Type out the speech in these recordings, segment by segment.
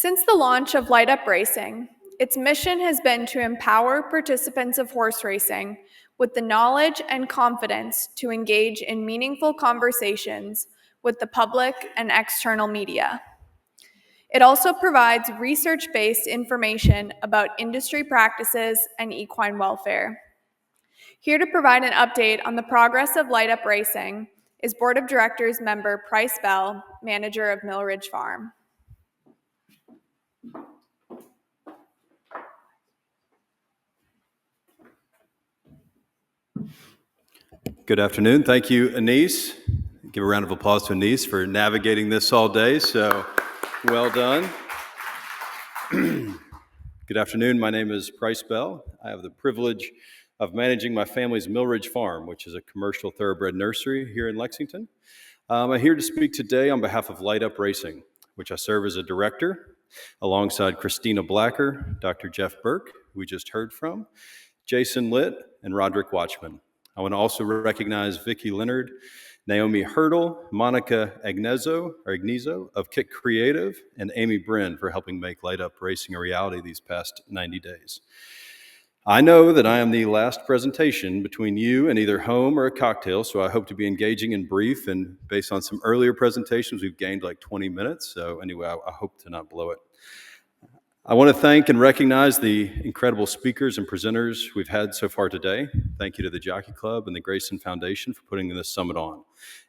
Since the launch of Light Up Racing, its mission has been to empower participants of horse racing with the knowledge and confidence to engage in meaningful conversations with the public and external media. It also provides research-based information about industry practices and equine welfare. Here to provide an update on the progress of Light Up Racing is Board of Directors member Price Bell, manager of Mill Ridge Farm. Good afternoon. Thank you, Anise. Give a round of applause to Anise for navigating this all day, so well done. Good afternoon. My name is Price Bell. I have the privilege of managing my family's Mill Ridge Farm, which is a commercial thoroughbred nursery here in Lexington. I'm here to speak today on behalf of Light Up Racing, which I serve as a director, alongside Christina Blacker, Dr. Jeff Burke, who we just heard from, Jason Litt, and Roderick Watchman. I want to also recognize Vicki Leonard, Naomi Hurdle, Monica Agnezo of Kick Creative, and Amy Brin for helping make Light Up Racing a reality these past 90 days. I know that I am the last presentation between you and either home or a cocktail, so I hope to be engaging and brief, and based on some earlier presentations, we've gained like 20 minutes, so anyway, I hope to not blow it. I want to thank and recognize the incredible speakers and presenters we've had so far today. Thank you to the Jockey Club and the Grayson Foundation for putting this summit on,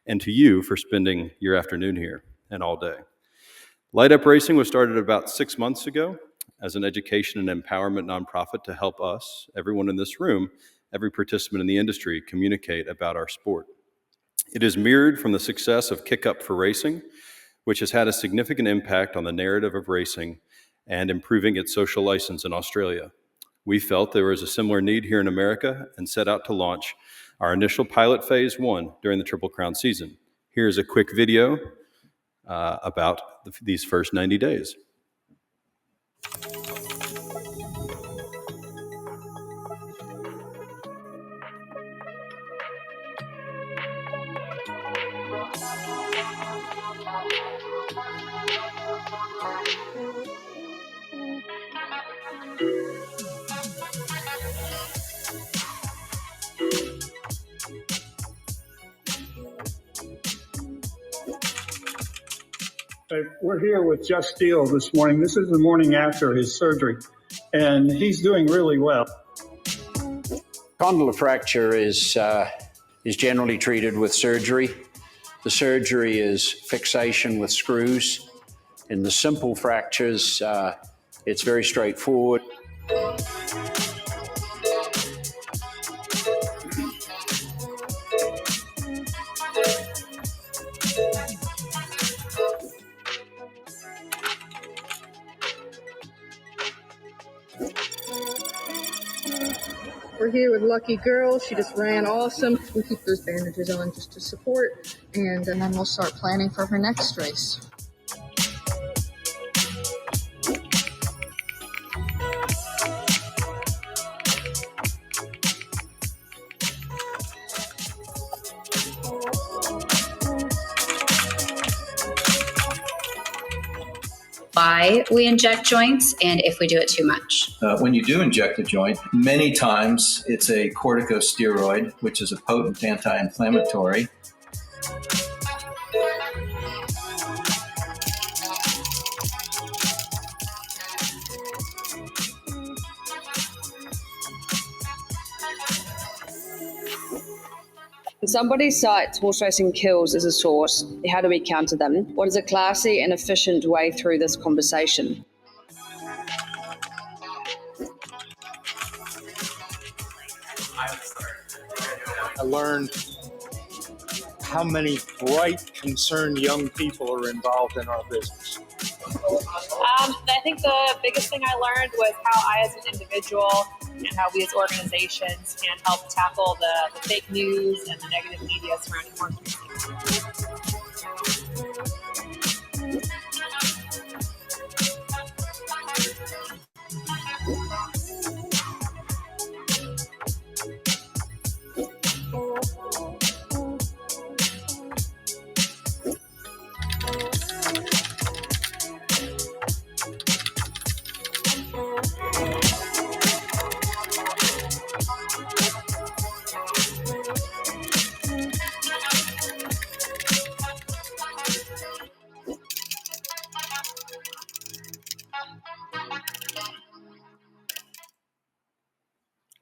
and to you for spending your afternoon here and all day. Light Up Racing was started about 6 months ago as an education and empowerment nonprofit to help us, everyone in this room, every participant in the industry, communicate about our sport. It is mirrored from the success of Kick Up for Racing, which has had a significant impact on the narrative of racing and improving its social license in Australia. We felt there was a similar need here in America and set out to launch our initial pilot phase 1 during the Triple Crown season. Here's a quick video about these first 90 days. We're here with Jeff Steele this morning. This is the morning after his surgery, and he's doing really well. Condylar fracture is generally treated with surgery. The surgery is fixation with screws. In the simple fractures, it's very straightforward. We're here with Lucky Girl. She just ran awesome. We keep those bandages on just to support, and then we'll start planning for her next race. Why we inject joints and if we do it too much. When you do inject a joint, many times it's a corticosteroid, which is a potent anti-inflammatory. When somebody cites horse racing kills as a source, how do we counter them? What is a classy and efficient way through this conversation? I learned how many bright, concerned young people are involved in our business. I think the biggest thing I learned was how I, as an individual, and how we as organizations can help tackle the fake news and the negative media surrounding horse racing.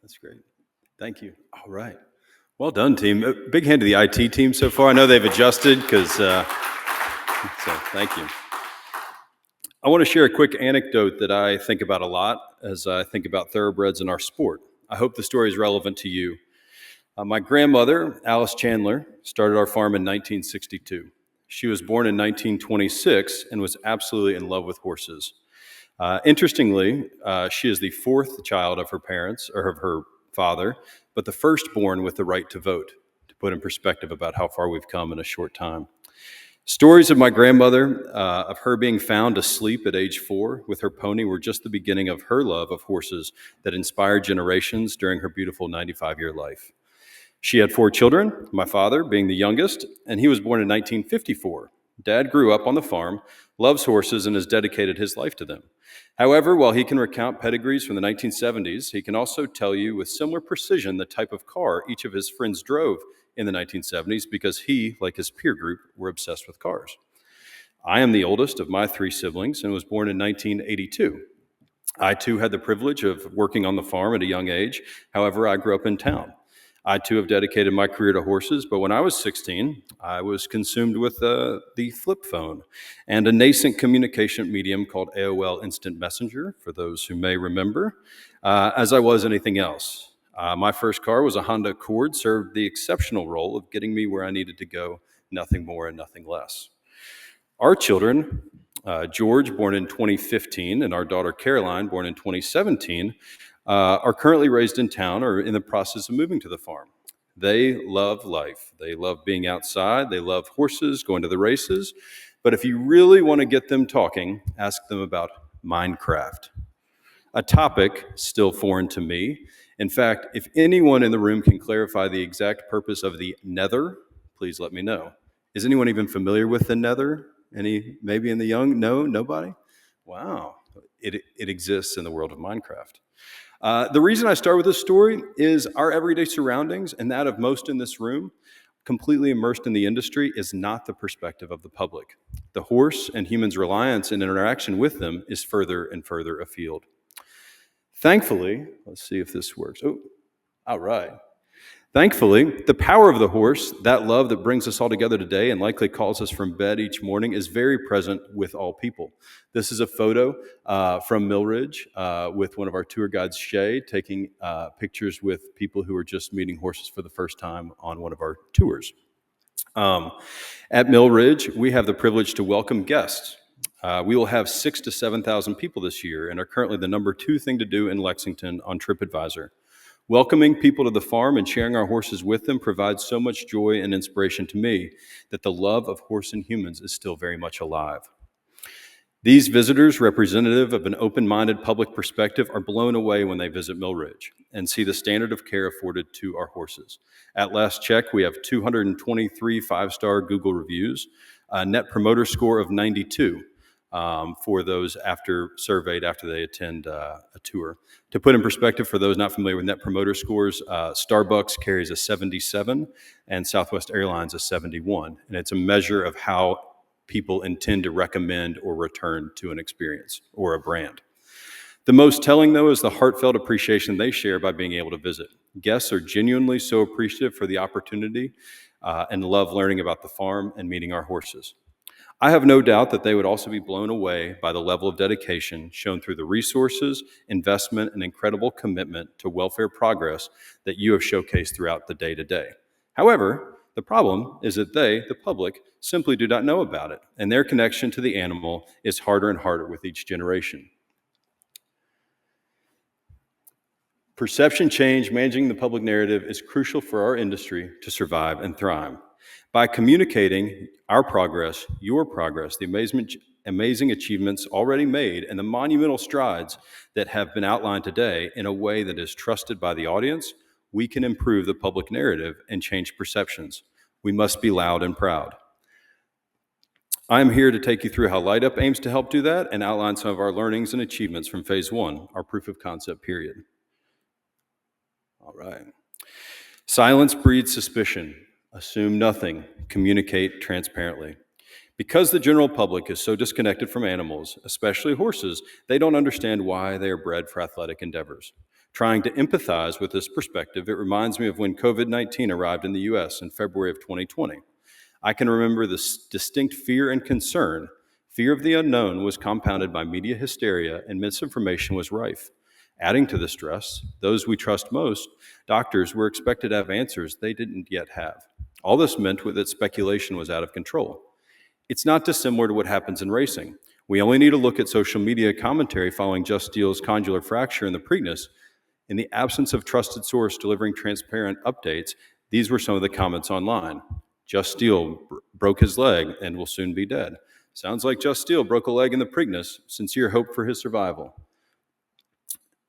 That's great. Thank you. All right. Well done, team. Big hand to the IT team so far. I know they've adjusted because, so thank you. I want to share a quick anecdote that I think about a lot as I think about thoroughbreds in our sport. I hope the story is relevant to you. My grandmother, Alice Chandler, started our farm in 1962. She was born in 1926 and was absolutely in love with horses. Interestingly, she is the fourth child of her parents, or of her father, but the firstborn with the right to vote, to put in perspective about how far we've come in a short time. Stories of my grandmother, of her being found asleep at age 4 with her pony, were just the beginning of her love of horses that inspired generations during her beautiful 95-year life. She had 4 children, my father being the youngest, and he was born in 1954. Dad grew up on the farm, loves horses, and has dedicated his life to them. However, while he can recount pedigrees from the 1970s, he can also tell you with similar precision the type of car each of his friends drove in the 1970s because he, like his peer group, were obsessed with cars. I am the oldest of my 3 siblings and was born in 1982. I too had the privilege of working on the farm at a young age. However, I grew up in town. I too have dedicated my career to horses, but when I was 16, I was consumed with the flip phone and a nascent communication medium called AOL Instant Messenger, for those who may remember, as I was anything else. My first car was a Honda Accord, served the exceptional role of getting me where I needed to go, nothing more and nothing less. Our children, George, born in 2015, and our daughter Caroline, born in 2017, are currently raised in town or in the process of moving to the farm. They love life. They love being outside. They love horses, going to the races. But if you really want to get them talking, ask them about Minecraft, a topic still foreign to me. In fact, if anyone in the room can clarify the exact purpose of the nether, please let me know. Is anyone even familiar with the nether? Any, maybe in the young? No, nobody? Wow, it exists in the world of Minecraft. The reason I start with this story is our everyday surroundings and that of most in this room, completely immersed in the industry, is not the perspective of the public. The horse and humans' reliance and interaction with them is further and further afield. Thankfully, let's see if this works. Oh, all right. Thankfully, the power of the horse, that love that brings us all together today and likely calls us from bed each morning, is very present with all people. This is a photo from Millridge with one of our tour guides, Shay, taking pictures with people who are just meeting horses for the first time on one of our tours. At Millridge, we have the privilege to welcome guests. We will have 6,000 to 7,000 people this year and are currently the number 2 thing to do in Lexington on TripAdvisor. Welcoming people to the farm and sharing our horses with them provides so much joy and inspiration to me that the love of horse and humans is still very much alive. These visitors, representative of an open-minded public perspective, are blown away when they visit Millridge and see the standard of care afforded to our horses. At last check, we have 223 5-star Google reviews, a net promoter score of 92. For those surveyed after they attend a tour. To put in perspective, for those not familiar with Net Promoter Scores, Starbucks carries a 77 and Southwest Airlines a 71. And it's a measure of how people intend to recommend or return to an experience or a brand. The most telling, though, is the heartfelt appreciation they share by being able to visit. Guests are genuinely so appreciative for the opportunity and love learning about the farm and meeting our horses. I have no doubt that they would also be blown away by the level of dedication shown through the resources, investment, and incredible commitment to welfare progress that you have showcased throughout the day-to-day. However, the problem is that they, the public, simply do not know about it, and their connection to the animal is harder and harder with each generation. Perception change, managing the public narrative, is crucial for our industry to survive and thrive. By communicating our progress, your progress, the amazing achievements already made, and the monumental strides that have been outlined today in a way that is trusted by the audience, we can improve the public narrative and change perceptions. We must be loud and proud. I'm here to take you through how Light Up aims to help do that and outline some of our learnings and achievements from Phase 1, our proof of concept period. All right. Silence breeds suspicion. Assume nothing. Communicate transparently. Because the general public is so disconnected from animals, especially horses, they don't understand why they are bred for athletic endeavors. Trying to empathize with this perspective, it reminds me of when COVID-19 arrived in the US in February of 2020. I can remember this distinct fear and concern. Fear of the unknown was compounded by media hysteria, and misinformation was rife. Adding to the stress, those we trust most, doctors, were expected to have answers they didn't yet have. All this meant that speculation was out of control. It's not dissimilar to what happens in racing. We only need to look at social media commentary following Just Steel's condylar fracture in the Preakness. In the absence of trusted source delivering transparent updates, these were some of the comments online. Just Steel broke his leg and will soon be dead. Sounds like Just Steel broke a leg in the Preakness. Sincere hope for his survival.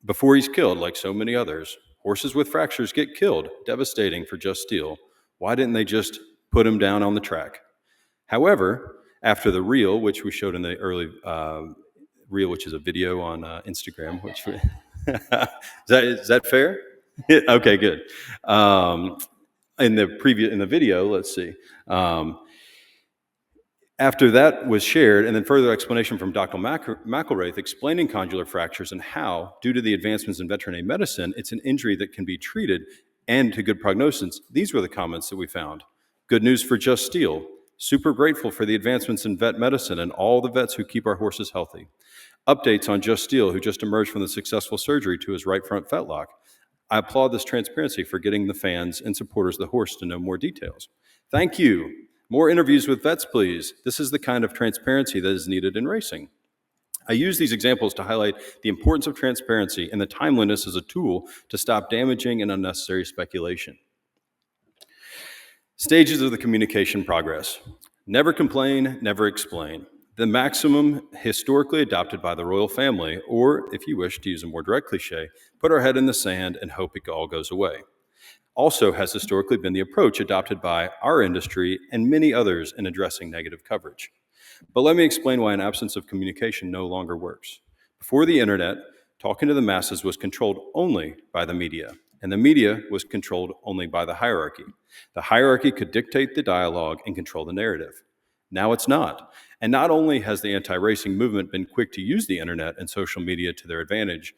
Before he's killed, like so many others, horses with fractures get killed. Devastating for Just Steel. Why didn't they just put him down on the track? However, after the reel, which we showed in the early reel, which is a video on Instagram, which is that fair? Okay, good. In the video, let's see. After that was shared, and then further explanation from Dr. McElraith explaining condylar fractures and how, due to the advancements in veterinary medicine, it's an injury that can be treated and to good prognosis. These were the comments that we found. Good news for Just Steel. Super grateful for the advancements in vet medicine and all the vets who keep our horses healthy. Updates on Just Steel, who just emerged from the successful surgery to his right front fetlock. I applaud this transparency for getting the fans and supporters of the horse to know more details. Thank you. More interviews with vets, please. This is the kind of transparency that is needed in racing. I use these examples to highlight the importance of transparency and the timeliness as a tool to stop damaging and unnecessary speculation. Stages of the communication progress. Never complain, never explain. The maximum historically adopted by the royal family, or if you wish to use a more direct cliche, put our head in the sand and hope it all goes away. Also has historically been the approach adopted by our industry and many others in addressing negative coverage. But let me explain why an absence of communication no longer works. Before the internet, talking to the masses was controlled only by the media, and the media was controlled only by the hierarchy. The hierarchy could dictate the dialogue and control the narrative. Now it's not. And not only has the anti-racing movement been quick to use the internet and social media to their advantage,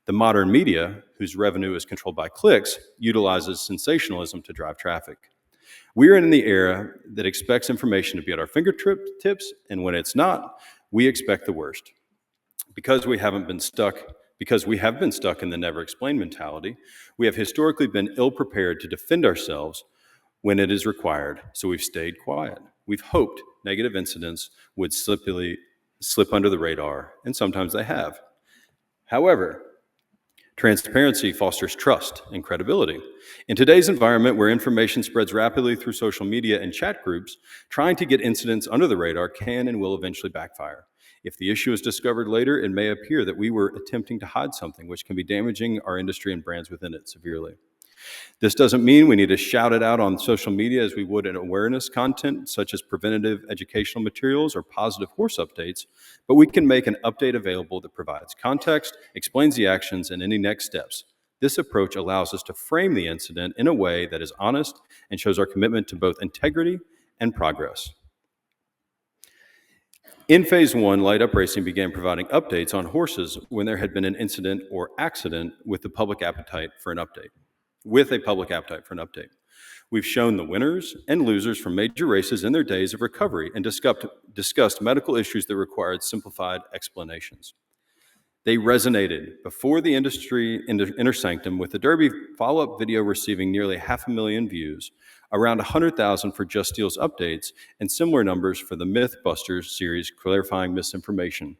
the modern media, whose revenue is controlled by clicks, utilizes sensationalism to drive traffic. We are in the era that expects information to be at our fingertips, and when it's not, we expect the worst. Because we have been stuck in the never explain mentality, we have historically been ill-prepared to defend ourselves when it is required, so we've stayed quiet. We've hoped negative incidents would slip under the radar, and sometimes they have. However, transparency fosters trust and credibility. In today's environment where information spreads rapidly through social media and chat groups, trying to get incidents under the radar can and will eventually backfire. If the issue is discovered later, it may appear that we were attempting to hide something, which can be damaging our industry and brands within it severely. This doesn't mean we need to shout it out on social media as we would in awareness content, such as preventative educational materials or positive horse updates, but we can make an update available that provides context, explains the actions, and any next steps. This approach allows us to frame the incident in a way that is honest and shows our commitment to both integrity and progress. In Phase 1, Light Up Racing began providing updates on horses when there had been an incident or accident with a public appetite for an update. We've shown the winners and losers from major races in their days of recovery and discussed medical issues that required simplified explanations. They resonated before the industry inner sanctum, with the Derby follow-up video receiving nearly 500,000 views, around 100,000 for Just Steel's updates, and similar numbers for the Mythbusters series clarifying misinformation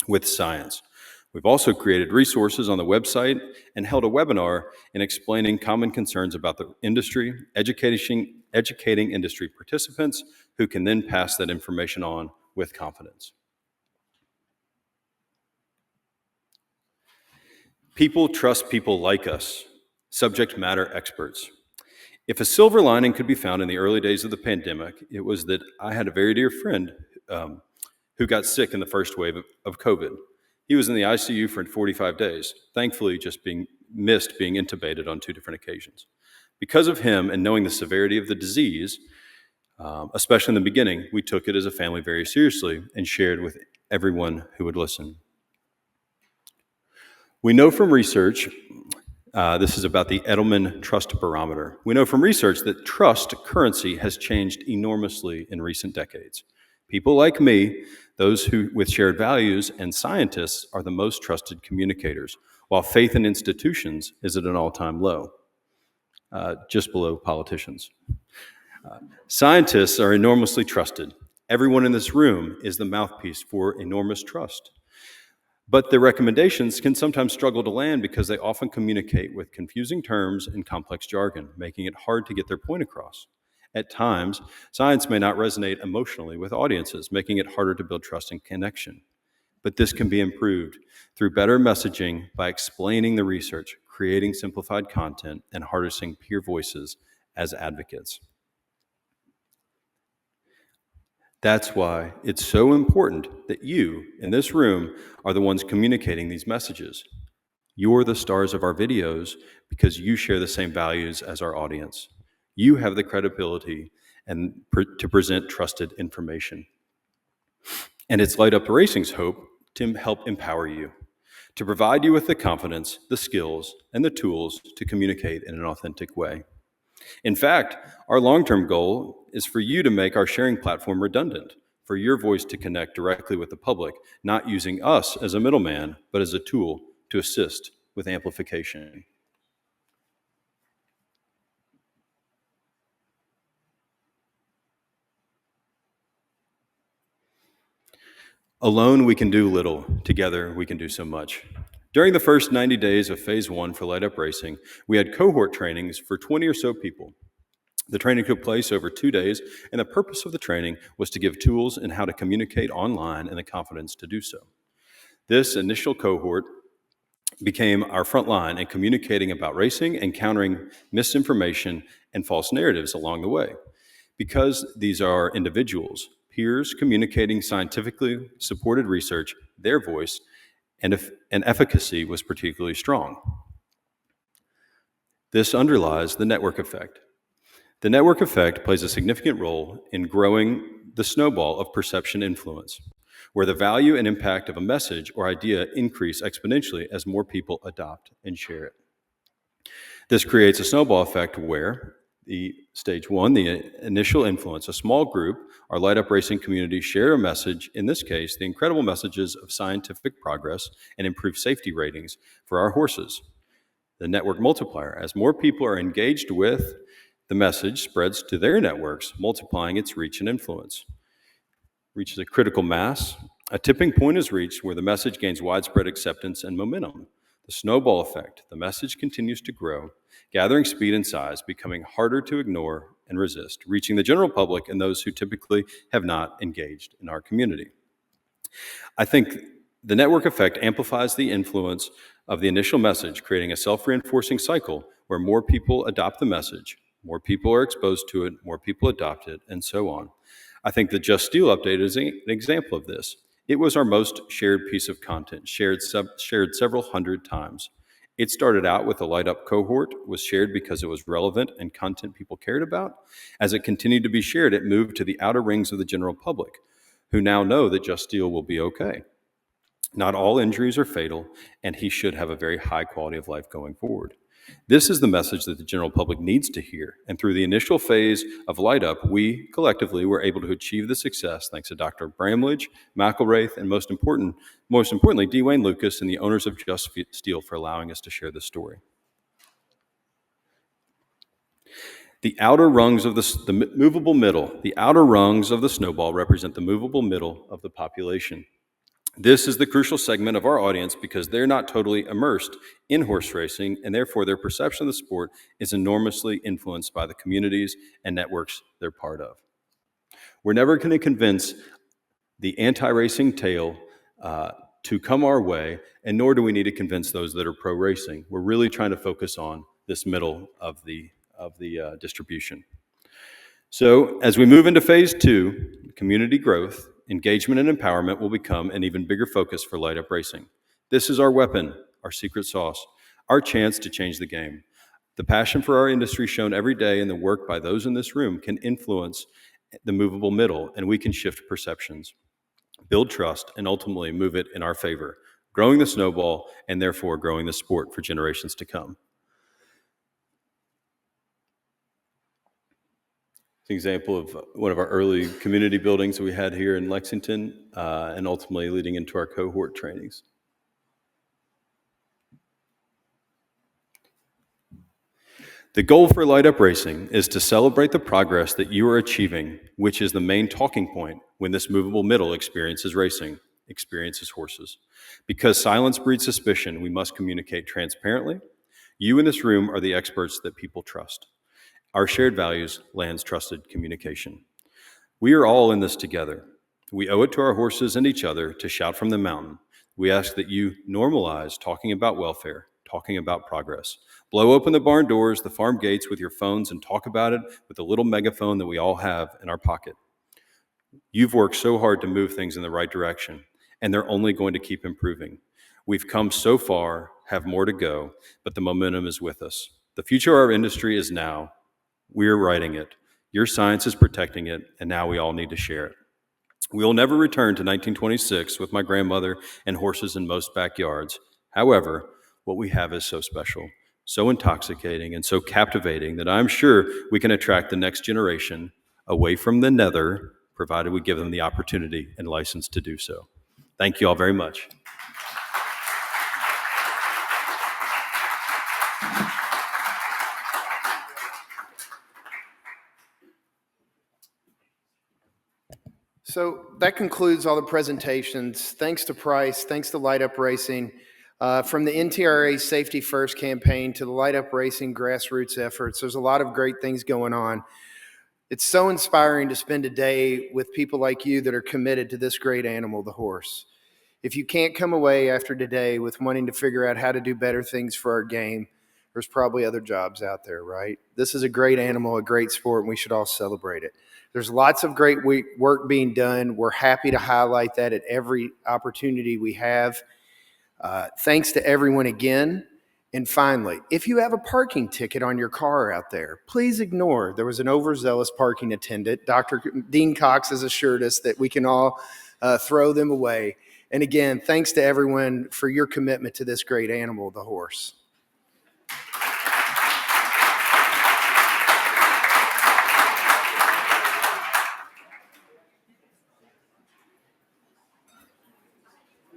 with science. We've also created resources on the website and held a webinar in explaining common concerns about the industry, educating industry participants who can then pass that information on with confidence. People trust people like us, subject matter experts. If a silver lining could be found in the early days of the pandemic, it was that I had a very dear friend who got sick in the first wave of COVID. He was in the ICU for 45 days, thankfully just missed being intubated on 2 different occasions. Because of him and knowing the severity of the disease, Especially in the beginning, we took it as a family very seriously and shared with everyone who would listen. We know from research, this is about the Edelman Trust Barometer. We know from research that trust currency has changed enormously in recent decades. People like me, those who with shared values, and scientists are the most trusted communicators, while faith in institutions is at an all-time low, just below politicians. Scientists are enormously trusted. Everyone in this room is the mouthpiece for enormous trust. But their recommendations can sometimes struggle to land because they often communicate with confusing terms and complex jargon, making it hard to get their point across. At times, science may not resonate emotionally with audiences, making it harder to build trust and connection. But this can be improved through better messaging by explaining the research, creating simplified content, and harnessing peer voices as advocates. That's why it's so important that you, in this room, are the ones communicating these messages. You're the stars of our videos because you share the same values as our audience. You have the credibility to present trusted information. And it's Light Up Racing's hope to help empower you, to provide you with the confidence, the skills, and the tools to communicate in an authentic way. In fact, our long-term goal is for you to make our sharing platform redundant, for your voice to connect directly with the public, not using us as a middleman, but as a tool to assist with amplification. Alone, we can do little. Together, we can do so much. During the first 90 days of Phase 1 for Light Up Racing, we had cohort trainings for 20 or so people. The training took place over 2 days, and the purpose of the training was to give tools in how to communicate online and the confidence to do so. This initial cohort became our front line in communicating about racing and countering misinformation and false narratives along the way. Because these are individuals, peers communicating scientifically supported research, their voice and efficacy was particularly strong. This underlies the network effect. The network effect plays a significant role in growing the snowball of perception influence, where the value and impact of a message or idea increase exponentially as more people adopt and share it. This creates a snowball effect where stage 1, the initial influence, a small group, our Light Up Racing community share a message, in this case, the incredible messages of scientific progress and improved safety ratings for our horses. The network multiplier, as more people are engaged with the message spreads to their networks, multiplying its reach and influence. Reaches a critical mass. A tipping point is reached where the message gains widespread acceptance and momentum. The snowball effect. The message continues to grow, gathering speed and size, becoming harder to ignore and resist, reaching the general public and those who typically have not engaged in our community. I think the network effect amplifies the influence of the initial message, creating a self-reinforcing cycle where more people adopt the message, more people are exposed to it, more people adopt it, and so on. I think the Just Steel update is an example of this. It was our most shared piece of content, shared several hundred times. It started out with a Light Up cohort, was shared because it was relevant and content people cared about. As it continued to be shared, it moved to the outer rings of the general public, who now know that Just Steel will be okay. Not all injuries are fatal, and he should have a very high quality of life going forward. This is the message that the general public needs to hear, and through the initial phase of Light Up, we collectively were able to achieve the success thanks to Dr. Bramlage, McElraith, and most importantly, Dwayne Lucas and the owners of Just Steel for allowing us to share this story. The outer rungs of the movable middle, the outer rungs of the snowball represent the movable middle of the population. This is the crucial segment of our audience because they're not totally immersed in horse racing, and therefore their perception of the sport is enormously influenced by the communities and networks they're part of. We're never going to convince the anti-racing tail to come our way, and nor do we need to convince those that are pro-racing. We're really trying to focus on this middle of the distribution. So as we move into phase 2, community growth, engagement and empowerment will become an even bigger focus for Light Up Racing. This is our weapon, our secret sauce, our chance to change the game. The passion for our industry shown every day in the work by those in this room can influence the movable middle, and we can shift perceptions, build trust, and ultimately move it in our favor, growing the snowball and therefore growing the sport for generations to come. It's an example of one of our early community buildings that we had here in Lexington, and ultimately leading into our cohort trainings. The goal for Light Up Racing is to celebrate the progress that you are achieving, which is the main talking point when this movable middle experiences racing, experiences horses. Because silence breeds suspicion, we must communicate transparently. You in this room are the experts that people trust. Our shared values lands trusted communication. We are all in this together. We owe it to our horses and each other to shout from the mountain. We ask that you normalize talking about welfare, talking about progress. Blow open the barn doors, the farm gates with your phones, and talk about it with the little megaphone that we all have in our pocket. You've worked so hard to move things in the right direction, and they're only going to keep improving. We've come so far, have more to go, but the momentum is with us. The future of our industry is now. We're writing it. Your science is protecting it, and now we all need to share it. We will never return to 1926 with my grandmother and horses in most backyards. However, what we have is so special, so intoxicating, and so captivating that I'm sure we can attract the next generation away from the nether, provided we give them the opportunity and license to do so. Thank you all very much. So that concludes all the presentations. Thanks to Price, thanks to Light Up Racing. From the NTRA Safety First campaign to the Light Up Racing grassroots efforts, there's a lot of great things going on. It's so inspiring to spend a day with people like you that are committed to this great animal, the horse. If you can't come away after today with wanting to figure out how to do better things for our game, there's probably other jobs out there, right? This is a great animal, a great sport, and we should all celebrate it. There's lots of great work being done. We're happy to highlight that at every opportunity we have. Thanks to everyone again. And finally, if you have a parking ticket on your car out there, please ignore there was an overzealous parking attendant. Dr. Dean Cox has assured us that we can all throw them away. And again, thanks to everyone for your commitment to this great animal, the horse.